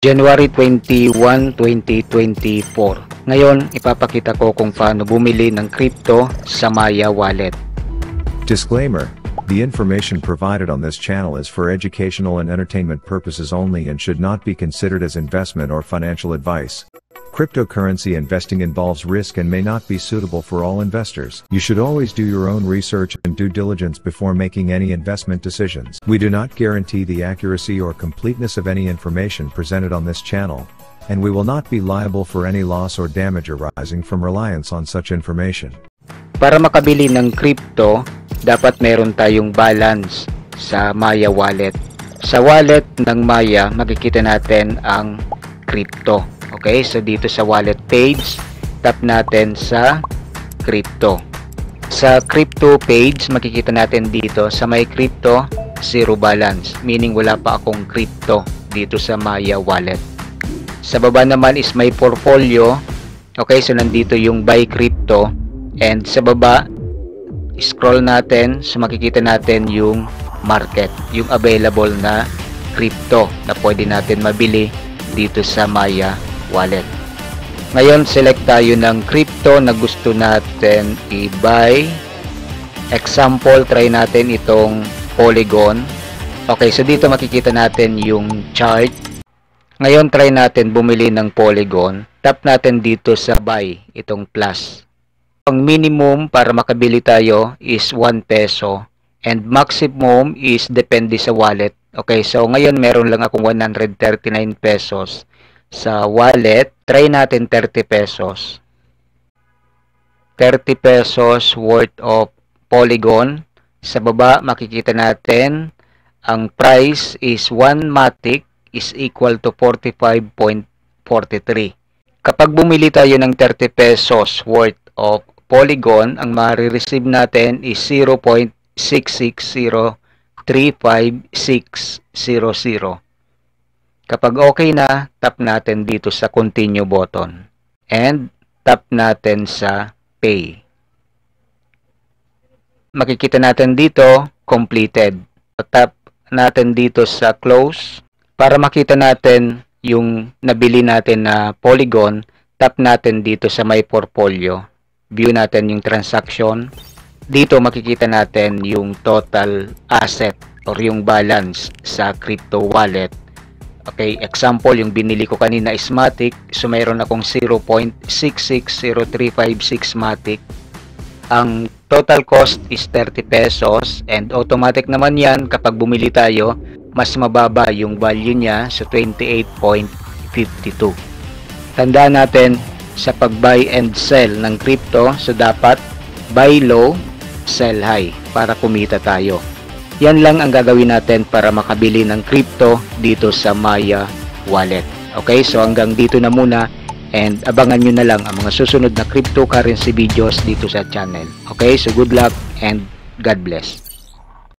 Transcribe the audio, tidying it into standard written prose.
January 21, 2024. Ngayon, ipapakita ko kung paano bumili ng crypto sa Maya Wallet. Disclaimer: the information provided on this channel is for educational and entertainment purposes only and should not be considered as investment or financial advice. Cryptocurrency investing involves risk and may not be suitable for all investors. You should always do your own research and due diligence before making any investment decisions. We do not guarantee the accuracy or completeness of any information presented on this channel, and we will not be liable for any loss or damage arising from reliance on such information. Para makabili ng crypto, dapat meron tayong balance sa Maya Wallet. Sa wallet ng Maya, makikita natin ang crypto. Okay, so dito sa wallet page, tap natin sa crypto. Sa crypto page, makikita natin dito sa may crypto, zero balance, meaning wala pa akong crypto dito sa Maya Wallet. Sa baba naman is may portfolio. Okay, so nandito yung buy crypto, and sa baba scroll natin, so makikita natin yung market, yung available na crypto na pwede natin mabili dito sa Maya Wallet. Ngayon, select tayo ng crypto na gusto natin i-buy. Example, try natin itong Polygon. Okay, so dito makikita natin yung chart. Ngayon, try natin bumili ng Polygon. Tap natin dito sa buy, itong plus. Ang minimum para makabili tayo is 1 peso. And maximum is depende sa wallet. Okay, so ngayon meron lang akong 139 pesos sa wallet. Try natin 30 pesos. 30 pesos worth of Polygon. Sa baba makikita natin ang price is 1 Matic is equal to 45.43. Kapag bumili tayo ng 30 pesos worth of Polygon, ang ma-receive natin is 0.66035600. Kapag okay na, tap natin dito sa continue button and tap natin sa pay. Makikita natin dito completed. Tap natin dito sa close para makita natin yung nabili natin na Polygon. Tap natin dito sa my portfolio. View natin yung transaction. Dito makikita natin yung total asset or yung balance sa crypto wallet. Okay, example, yung binili ko kanina is Matic. So, mayroon akong 0.660356 Matic. Ang total cost is 30 pesos. And automatic naman yan, kapag bumili tayo, mas mababa yung value niya sa 28.52. Tandaan natin, sa pag-buy and sell ng crypto, so dapat buy low, sell high para kumita tayo. Yan lang ang gagawin natin para makabili ng crypto dito sa Maya Wallet. Okay, so hanggang dito na muna and abangan nyo na lang ang mga susunod na cryptocurrency videos dito sa channel. Okay, so good luck and God bless.